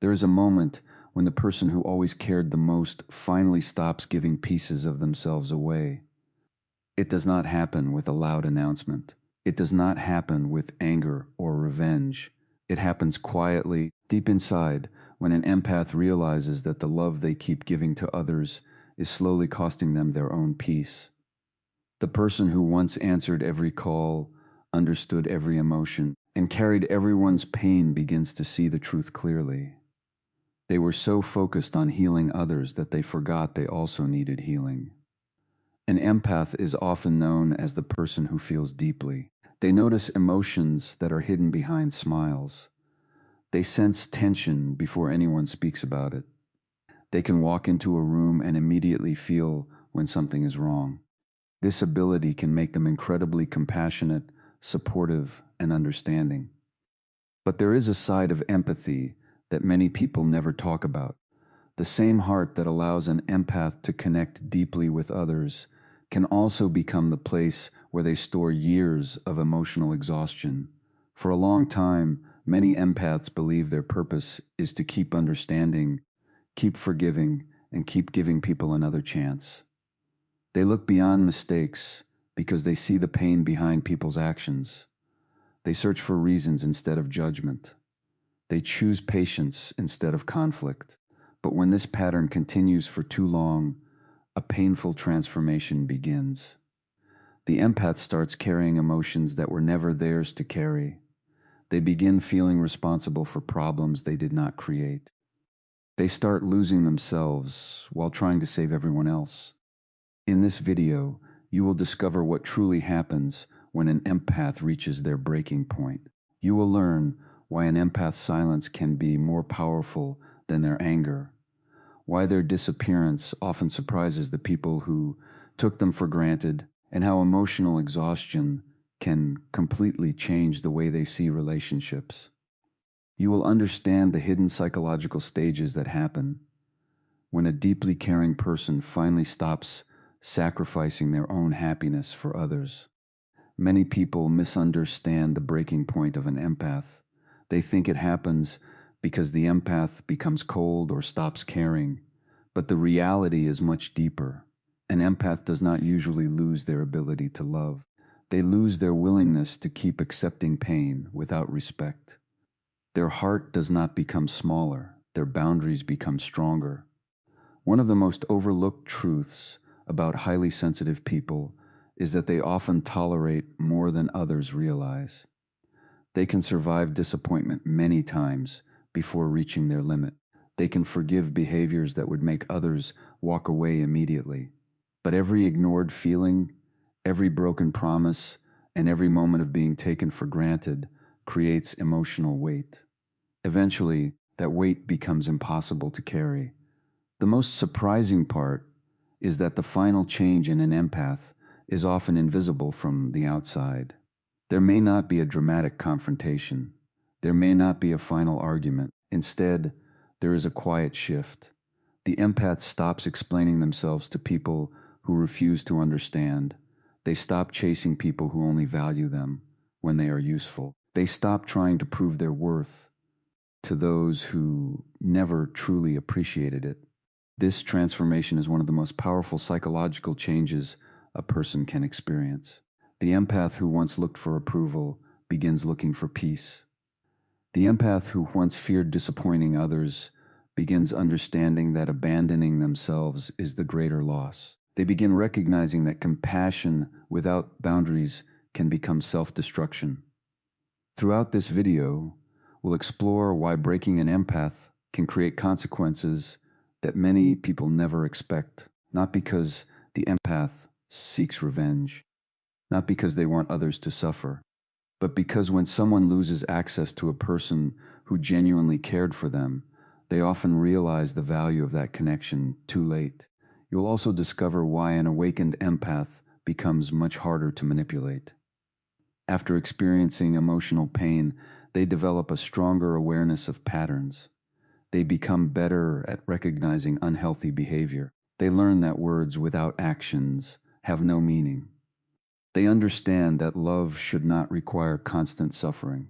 There is a moment when the person who always cared the most finally stops giving pieces of themselves away. It does not happen with a loud announcement. It does not happen with anger or revenge. It happens quietly, deep inside, when an empath realizes that the love they keep giving to others is slowly costing them their own peace. The person who once answered every call, understood every emotion, and carried everyone's pain begins to see the truth clearly. They were so focused on healing others that they forgot they also needed healing. An empath is often known as the person who feels deeply. They notice emotions that are hidden behind smiles. They sense tension before anyone speaks about it. They can walk into a room and immediately feel when something is wrong. This ability can make them incredibly compassionate, supportive, and understanding. But there is a side of empathy that many people never talk about. The same heart that allows an empath to connect deeply with others can also become the place where they store years of emotional exhaustion. For a long time, many empaths believe their purpose is to keep understanding, keep forgiving, and keep giving people another chance. They look beyond mistakes because they see the pain behind people's actions. They search for reasons instead of judgment. They choose patience instead of conflict. But when this pattern continues for too long, a painful transformation begins. The empath starts carrying emotions that were never theirs to carry. They begin feeling responsible for problems they did not create. They start losing themselves while trying to save everyone else. In this video, you will discover what truly happens when an empath reaches their breaking point. You will learn why an empath's silence can be more powerful than their anger, why their disappearance often surprises the people who took them for granted, and how emotional exhaustion can completely change the way they see relationships. You will understand the hidden psychological stages that happen when a deeply caring person finally stops sacrificing their own happiness for others. Many people misunderstand the breaking point of an empath. They think it happens because the empath becomes cold or stops caring, but the reality is much deeper. An empath does not usually lose their ability to love. They lose their willingness to keep accepting pain without respect. Their heart does not become smaller, their boundaries become stronger. One of the most overlooked truths about highly sensitive people is that they often tolerate more than others realize. They can survive disappointment many times before reaching their limit. They can forgive behaviors that would make others walk away immediately. But every ignored feeling, every broken promise, and every moment of being taken for granted creates emotional weight. Eventually, that weight becomes impossible to carry. The most surprising part is that the final change in an empath is often invisible from the outside. There may not be a dramatic confrontation. There may not be a final argument. Instead, there is a quiet shift. The empath stops explaining themselves to people who refuse to understand. They stop chasing people who only value them when they are useful. They stop trying to prove their worth to those who never truly appreciated it. This transformation is one of the most powerful psychological changes a person can experience. The empath who once looked for approval begins looking for peace. The empath who once feared disappointing others begins understanding that abandoning themselves is the greater loss. They begin recognizing that compassion without boundaries can become self-destruction. Throughout this video, we'll explore why breaking an empath can create consequences that many people never expect, not because the empath seeks revenge, not because they want others to suffer, but because when someone loses access to a person who genuinely cared for them, they often realize the value of that connection too late. You'll also discover why an awakened empath becomes much harder to manipulate. After experiencing emotional pain, they develop a stronger awareness of patterns. They become better at recognizing unhealthy behavior. They learn that words without actions have no meaning. They understand that love should not require constant suffering.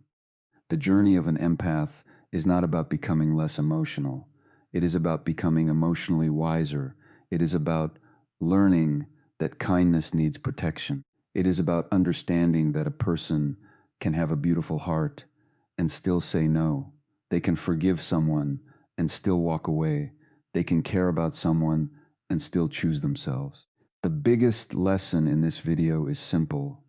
The journey of an empath is not about becoming less emotional. It is about becoming emotionally wiser. It is about learning that kindness needs protection. It is about understanding that a person can have a beautiful heart and still say no. They can forgive someone and still walk away. They can care about someone and still choose themselves. The biggest lesson in this video is simple.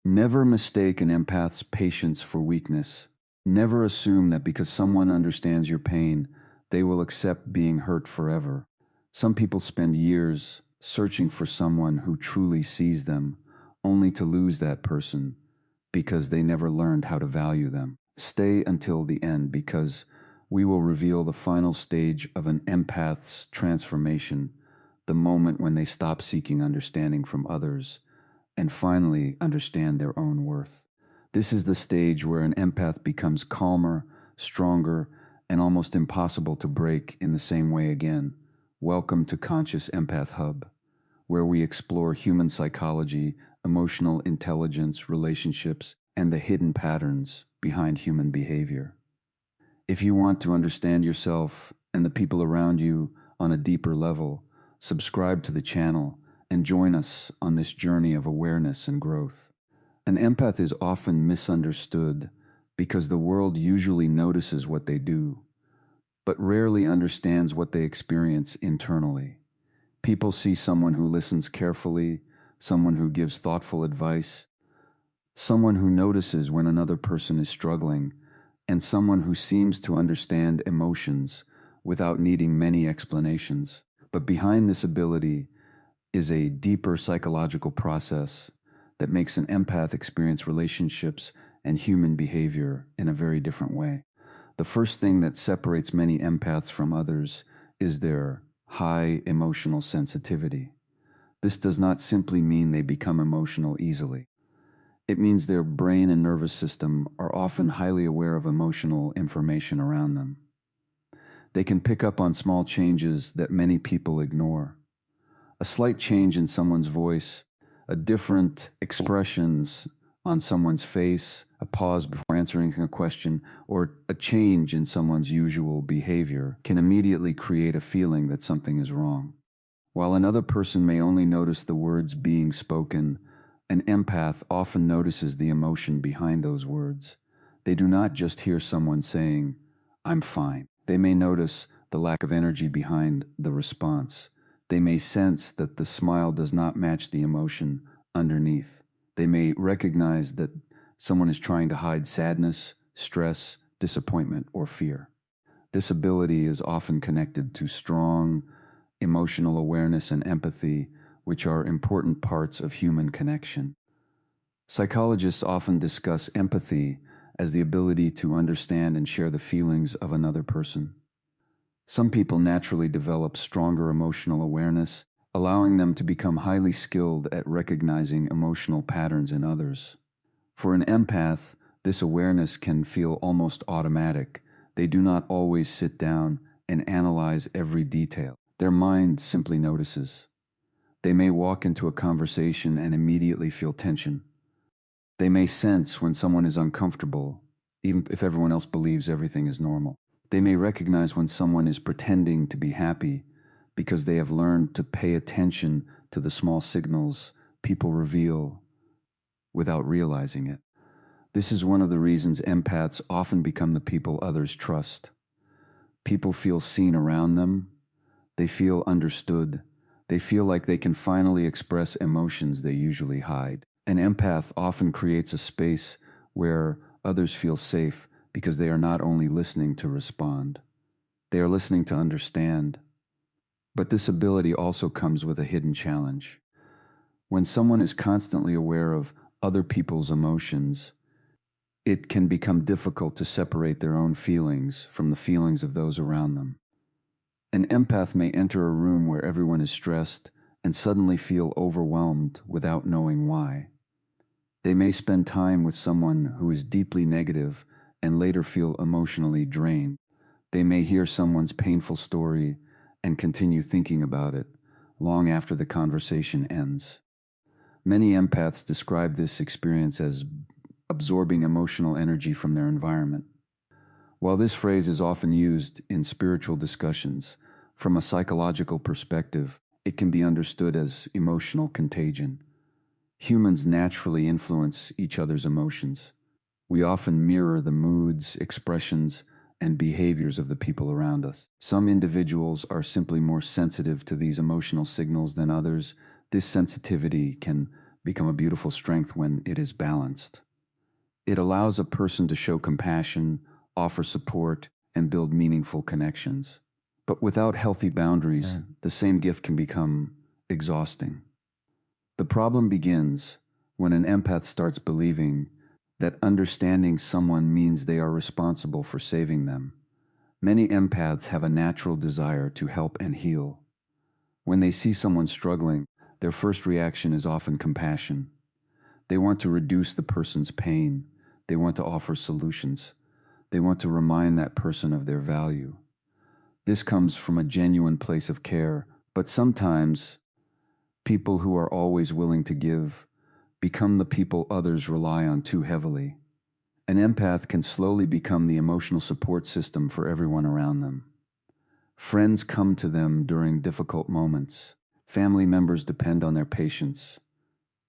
Never mistake an empath's patience for weakness. Never assume that because someone understands your pain, they will accept being hurt forever. Some people spend years searching for someone who truly sees them, only to lose that person because they never learned how to value them. Stay until the end, because we will reveal the final stage of an empath's transformation, the moment when they stop seeking understanding from others and finally understand their own worth. This is the stage where an empath becomes calmer, stronger, and almost impossible to break in the same way again. Welcome to Conscious Empath Hub, where we explore human psychology, emotional intelligence, relationships, and the hidden patterns behind human behavior. If you want to understand yourself and the people around you on a deeper level, subscribe to the channel and join us on this journey of awareness and growth. An empath is often misunderstood because the world usually notices what they do, but rarely understands what they experience internally. People see someone who listens carefully, someone who gives thoughtful advice, someone who notices when another person is struggling, and someone who seems to understand emotions without needing many explanations. But behind this ability is a deeper psychological process that makes an empath experience relationships and human behavior in a very different way. The first thing that separates many empaths from others is their high emotional sensitivity. This does not simply mean they become emotional easily. It means their brain and nervous system are often highly aware of emotional information around them. They can pick up on small changes that many people ignore. A slight change in someone's voice, a different expressions on someone's face, a pause before answering a question, or a change in someone's usual behavior can immediately create a feeling that something is wrong. While another person may only notice the words being spoken, an empath often notices the emotion behind those words. They do not just hear someone saying, "I'm fine." They may notice the lack of energy behind the response. They may sense that the smile does not match the emotion underneath. They may recognize that someone is trying to hide sadness, stress, disappointment, or fear. This ability is often connected to strong emotional awareness and empathy, which are important parts of human connection. Psychologists often discuss empathy as the ability to understand and share the feelings of another person. Some people naturally develop stronger emotional awareness, allowing them to become highly skilled at recognizing emotional patterns in others. For an empath, this awareness can feel almost automatic. They do not always sit down and analyze every detail. Their mind simply notices. They may walk into a conversation and immediately feel tension. They may sense when someone is uncomfortable, even if everyone else believes everything is normal. They may recognize when someone is pretending to be happy because they have learned to pay attention to the small signals people reveal without realizing it. This is one of the reasons empaths often become the people others trust. People feel seen around them. They feel understood. They feel like they can finally express emotions they usually hide. An empath often creates a space where others feel safe because they are not only listening to respond, they are listening to understand. But this ability also comes with a hidden challenge. When someone is constantly aware of other people's emotions, it can become difficult to separate their own feelings from the feelings of those around them. An empath may enter a room where everyone is stressed and suddenly feel overwhelmed without knowing why. They may spend time with someone who is deeply negative and later feel emotionally drained. They may hear someone's painful story and continue thinking about it long after the conversation ends. Many empaths describe this experience as absorbing emotional energy from their environment. While this phrase is often used in spiritual discussions, from a psychological perspective, it can be understood as emotional contagion. Humans naturally influence each other's emotions. We often mirror the moods, expressions, and behaviors of the people around us. Some individuals are simply more sensitive to these emotional signals than others. This sensitivity can become a beautiful strength when it is balanced. It allows a person to show compassion, offer support, and build meaningful connections. But without healthy boundaries, the same gift can become exhausting. The problem begins when an empath starts believing that understanding someone means they are responsible for saving them. Many empaths have a natural desire to help and heal. When they see someone struggling, their first reaction is often compassion. They want to reduce the person's pain. They want to offer solutions. They want to remind that person of their value. This comes from a genuine place of care, but sometimes people who are always willing to give become the people others rely on too heavily. An empath can slowly become the emotional support system for everyone around them. Friends come to them during difficult moments. Family members depend on their patience.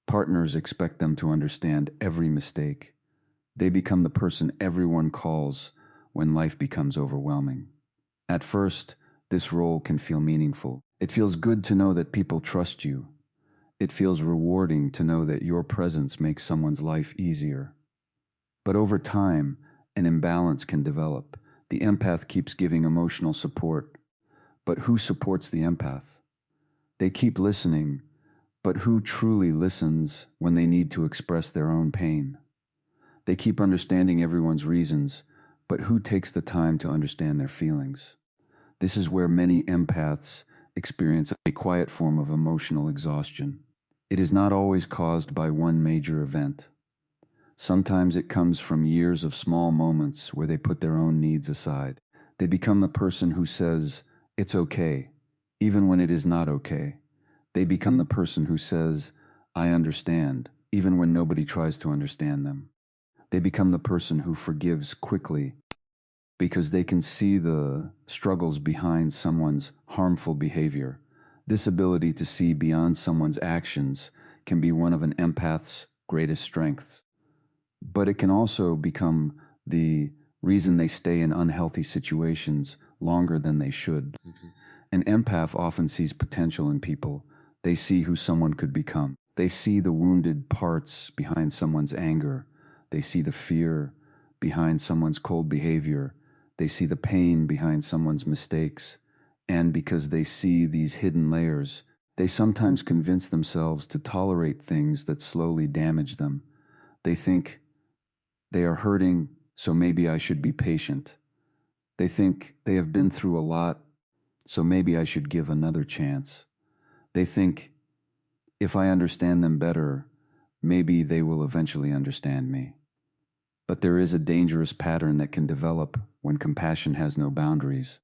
Partners expect them to understand every mistake. They become the person everyone calls when life becomes overwhelming. At first, this role can feel meaningful. It feels good to know that people trust you. It feels rewarding to know that your presence makes someone's life easier. But over time, an imbalance can develop. The empath keeps giving emotional support. But who supports the empath? They keep listening, but who truly listens when they need to express their own pain? They keep understanding everyone's reasons, but who takes the time to understand their feelings? This is where many empaths experience a quiet form of emotional exhaustion. It is not always caused by one major event. Sometimes it comes from years of small moments where they put their own needs aside. They become the person who says, "It's okay," even when it is not okay. They become the person who says, "I understand," even when nobody tries to understand them. They become the person who forgives quickly because they can see the struggles behind someone's harmful behavior. This ability to see beyond someone's actions can be one of an empath's greatest strengths. But it can also become the reason they stay in unhealthy situations longer than they should. An empath often sees potential in people. They see who someone could become. They see the wounded parts behind someone's anger. They see the fear behind someone's cold behavior. They see the pain behind someone's mistakes. And because they see these hidden layers, they sometimes convince themselves to tolerate things that slowly damage them. They think, they are hurting, so maybe I should be patient. They think they have been through a lot, so maybe I should give another chance. They think, if I understand them better, maybe they will eventually understand me. But there is a dangerous pattern that can develop when compassion has no boundaries.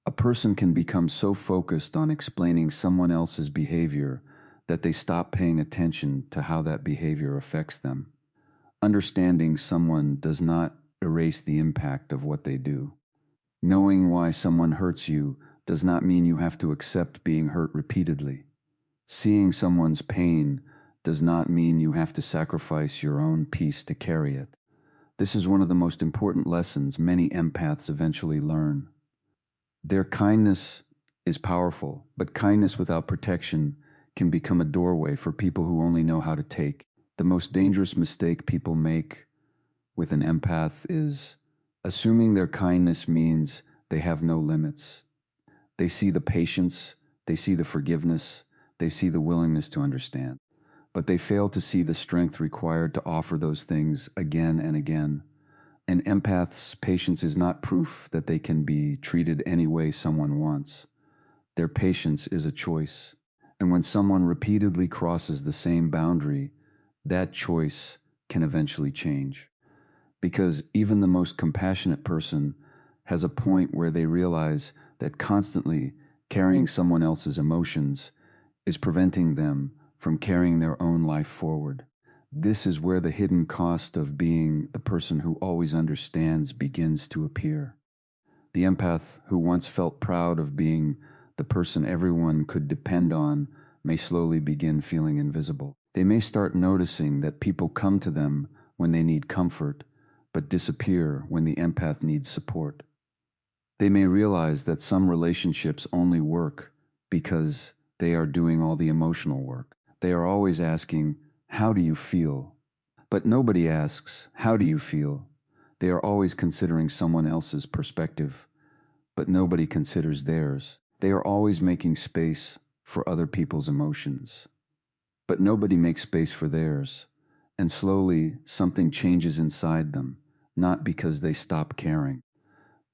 A person can become so focused on explaining someone else's behavior that they stop paying attention to how that behavior affects them. Understanding someone does not erase the impact of what they do. Knowing why someone hurts you does not mean you have to accept being hurt repeatedly. Seeing someone's pain does not mean you have to sacrifice your own peace to carry it. This is one of the most important lessons many empaths eventually learn. Their kindness is powerful, but kindness without protection can become a doorway for people who only know how to take. The most dangerous mistake people make with an empath is assuming their kindness means they have no limits. They see the patience, they see the forgiveness, they see the willingness to understand. But they fail to see the strength required to offer those things again and again. An empath's patience is not proof that they can be treated any way someone wants. Their patience is a choice. And when someone repeatedly crosses the same boundary, that choice can eventually change. Because even the most compassionate person has a point where they realize that constantly carrying someone else's emotions is preventing them from carrying their own life forward. This is where the hidden cost of being the person who always understands begins to appear. The empath who once felt proud of being the person everyone could depend on may slowly begin feeling invisible. They may start noticing that people come to them when they need comfort, but disappear when the empath needs support. They may realize that some relationships only work because they are doing all the emotional work. They are always asking, "How do you feel?" But nobody asks, "How do you feel?" They are always considering someone else's perspective, but nobody considers theirs. They are always making space for other people's emotions, but nobody makes space for theirs. And slowly, something changes inside them, not because they stop caring,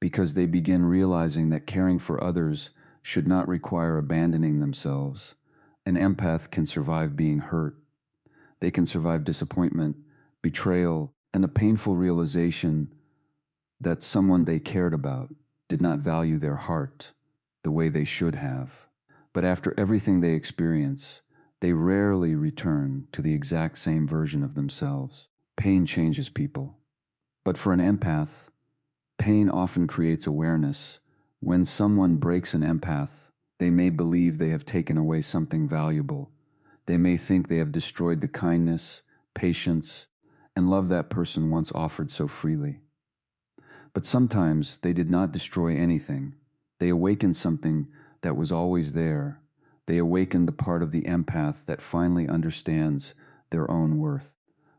because they begin realizing that caring for others should not require abandoning themselves. An empath can survive being hurt. They can survive disappointment, betrayal, and the painful realization that someone they cared about did not value their heart the way they should have. But after everything they experience, they rarely return to the exact same version of themselves. Pain changes people. But for an empath, pain often creates awareness. When someone breaks an empath, they may believe they have taken away something valuable. They may think they have destroyed the kindness, patience, and love that person once offered so freely. But sometimes they did not destroy anything. They awakened something that was always there. They awakened the part of the empath that finally understands their own worth.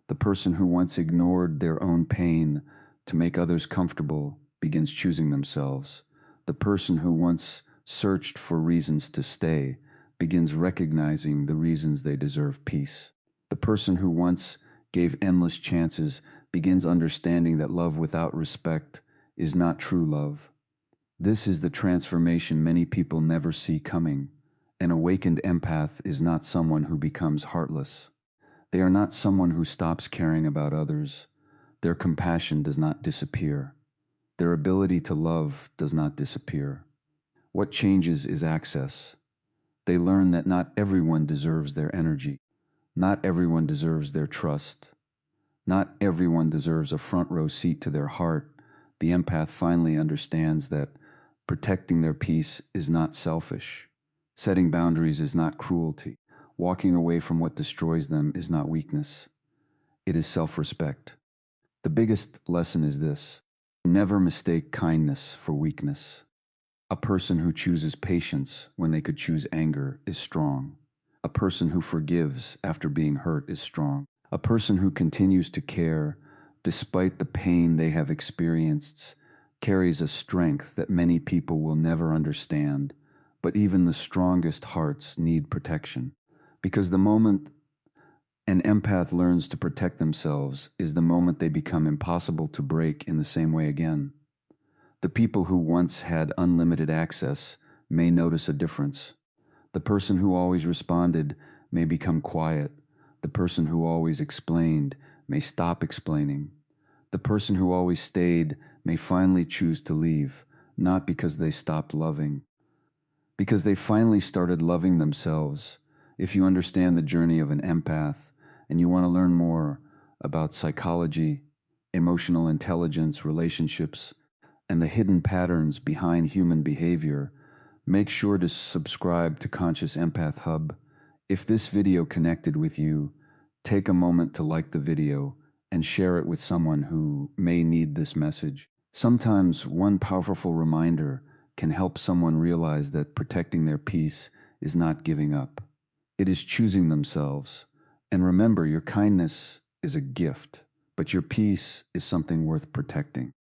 The person who once ignored their own pain to make others comfortable begins choosing themselves. The person who once searched for reasons to stay begins recognizing the reasons they deserve peace. The person who once gave endless chances begins understanding that love without respect is not true love. This is the transformation many people never see coming. An awakened empath is not someone who becomes heartless. They are not someone who stops caring about others. Their compassion does not disappear. Their ability to love does not disappear. What changes is access. They learn that not everyone deserves their energy. Not everyone deserves their trust. Not everyone deserves a front row seat to their heart. The empath finally understands that protecting their peace is not selfish. Setting boundaries is not cruelty. Walking away from what destroys them is not weakness. It is self-respect. The biggest lesson is this: never mistake kindness for weakness. A person who chooses patience when they could choose anger is strong. A person who forgives after being hurt is strong. A person who continues to care despite the pain they have experienced carries a strength that many people will never understand. But even the strongest hearts need protection, because the moment an empath learns to protect themselves is the moment they become impossible to break in the same way again. The people who once had unlimited access may notice a difference. The person who always responded may become quiet. The person who always explained may stop explaining. The person who always stayed may finally choose to leave, not because they stopped loving, because they finally started loving themselves. If you understand the journey of an empath and you want to learn more about psychology, emotional intelligence, relationships, and the hidden patterns behind human behavior, make sure to subscribe to Conscious Empath Hub. If this video connected with you, take a moment to like the video and share it with someone who may need this message. Sometimes one powerful reminder can help someone realize that protecting their peace is not giving up. It is choosing themselves. And remember, your kindness is a gift, but your peace is something worth protecting.